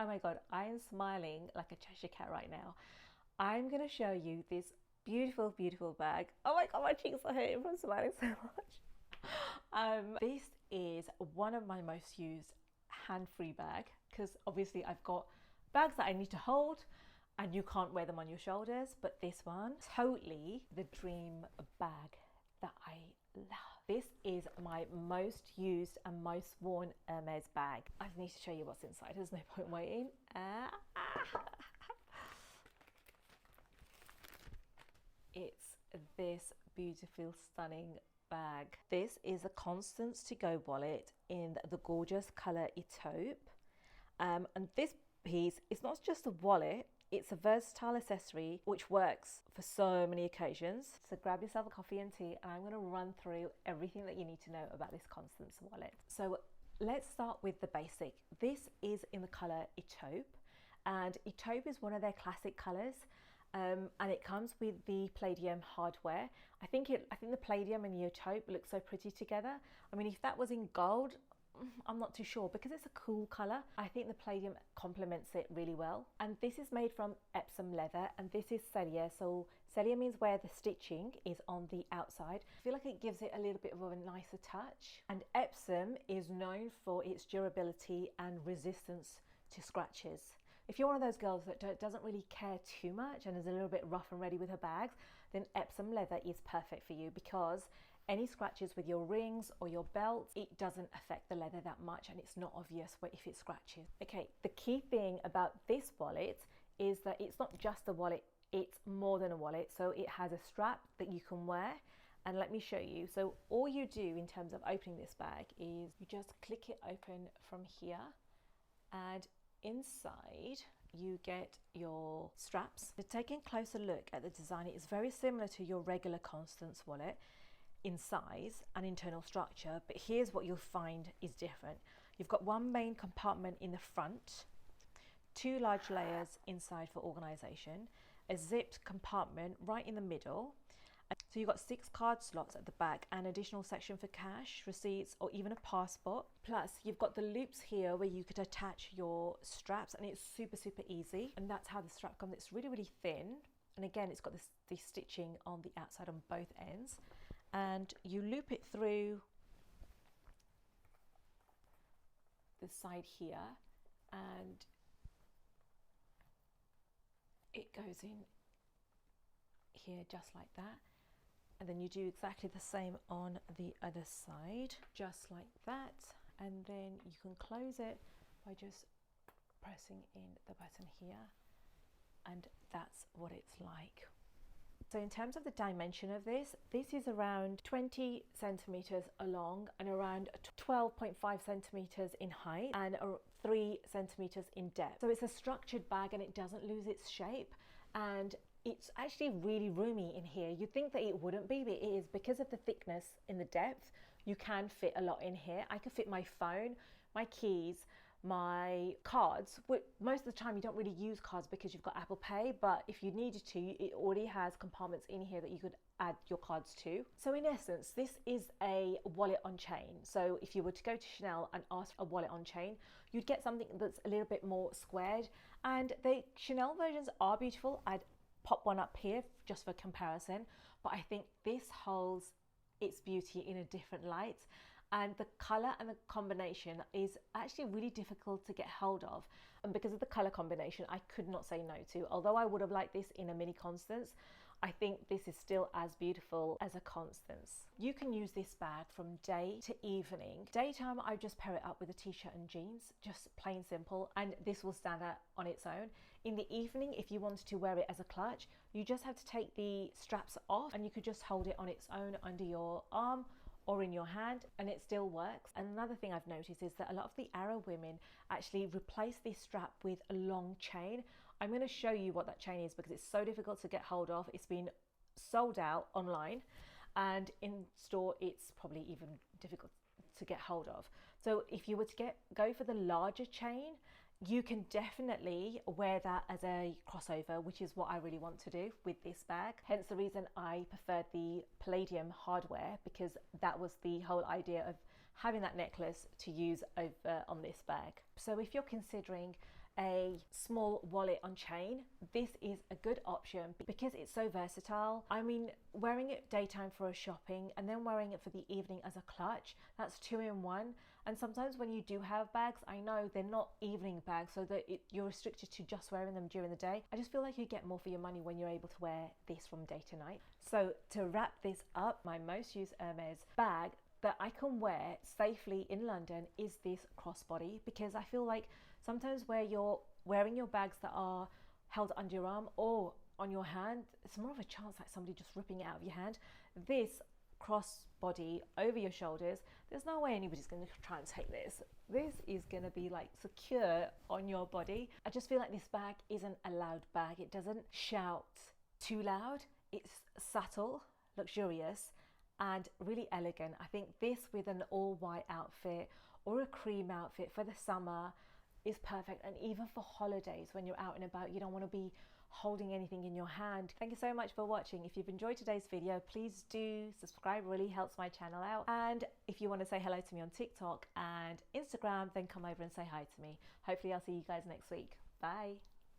Oh my God, I am smiling like a Cheshire cat right now. I'm gonna show you this beautiful, beautiful bag. Oh my God, my cheeks are hurting from smiling so much. This is one of my most used hand-free bag because obviously I've got bags that I need to hold and you can't wear them on your shoulders, but this one, totally the dream bag that I love. This is my most used and most worn Hermes bag. I need to show you what's inside, there's no point waiting. It's this beautiful, stunning bag. This is a Constance To Go wallet in the gorgeous color taupe. And this piece, it's not just a wallet, it's a versatile accessory which works for so many occasions. So grab yourself a coffee and tea and I'm going to run through everything that you need to know about this Constance wallet. So let's start with the basic. This is in the color taupe, and taupe is one of their classic colors. And it comes with the palladium hardware. I think the palladium and the taupe look so pretty together. I mean, if that was in gold, I'm not too sure, because it's a cool color. I think the palladium complements it really well. And this is made from Epsom leather, and this is celia. So celia means where the stitching is on the outside. I feel like it gives it a little bit of a nicer touch. And Epsom is known for its durability and resistance to scratches. If you're one of those girls that doesn't really care too much and is a little bit rough and ready with her bags, then Epsom leather is perfect for you, because any scratches with your rings or your belt, it doesn't affect the leather that much and it's not obvious if it scratches. Okay, the key thing about this wallet is that it's not just a wallet, it's more than a wallet. So it has a strap that you can wear, and let me show you. So all you do in terms of opening this bag is you just click it open from here, and inside you get your straps. So taking a closer look at the design, it is very similar to your regular Constance wallet in size and internal structure, but here's what you'll find is different. You've got one main compartment in the front, two large layers inside for organization, a zipped compartment right in the middle. So you've got 6 card slots at the back, an additional section for cash, receipts, or even a passport. Plus you've got the loops here where you could attach your straps, and it's super, super easy. And that's how the strap comes. It's really, really thin. And again, it's got the stitching on the outside on both ends. And you loop it through the side here, and it goes in here just like that. And then you do exactly the same on the other side, just like that. And then you can close it by just pressing in the button here. And that's what it's like. So in terms of the dimension of this is around 20 centimeters long and around 12.5 centimeters in height and 3 centimeters in depth. So it's a structured bag and it doesn't lose its shape, and it's actually really roomy in here. You'd think that it wouldn't be, but it is, because of the thickness in the depth. You can fit a lot in here. I could fit my phone, my keys, my cards. Most of the time you don't really use cards because you've got Apple Pay, but if you needed to, it already has compartments in here that you could add your cards to. So in essence, this is a wallet on chain. So if you were to go to Chanel and ask for a wallet on chain, you'd get something that's a little bit more squared, and the Chanel versions are beautiful. I'd pop one up here just for comparison, but I think this holds its beauty in a different light. And the color and the combination is actually really difficult to get hold of. And because of the color combination, I could not say no to. Although I would have liked this in a mini Constance, I think this is still as beautiful as a Constance. You can use this bag from day to evening. Daytime, I just pair it up with a t-shirt and jeans, just plain simple, and this will stand out on its own. In the evening, if you wanted to wear it as a clutch, you just have to take the straps off and you could just hold it on its own under your arm or in your hand, and it still works. And another thing I've noticed is that a lot of the Arab women actually replace this strap with a long chain. I'm going to show you what that chain is because it's so difficult to get hold of. It's been sold out online, and in store it's probably even difficult to get hold of. So if you were to go for the larger chain, you can definitely wear that as a crossover, which is what I really want to do with this bag. Hence the reason I preferred the palladium hardware, because that was the whole idea of having that necklace to use over on this bag. So if you're considering a small wallet on chain, this is a good option because it's so versatile. I mean, wearing it daytime for a shopping and then wearing it for the evening as a clutch, that's 2 in 1. And sometimes when you do have bags, I know they're not evening bags, so that you're restricted to just wearing them during the day. I just feel like you get more for your money when you're able to wear this from day to night. So to wrap this up, my most used Hermes bag that I can wear safely in London is this crossbody, because I feel like sometimes where you're wearing your bags that are held under your arm or on your hand, it's more of a chance like somebody just ripping it out of your hand. This crossbody over your shoulders, there's no way anybody's going to try and take this. This is going to be like secure on your body. I just feel like this bag isn't a loud bag. It doesn't shout too loud. It's subtle, luxurious, and really elegant. I think this with an all white outfit or a cream outfit for the summer is perfect. And even for holidays, when you're out and about, you don't want to be holding anything in your hand. Thank you so much for watching. If you've enjoyed today's video, please do subscribe. It really helps my channel out. And if you want to say hello to me on TikTok and Instagram, then come over and say hi to me. Hopefully I'll see you guys next week. Bye.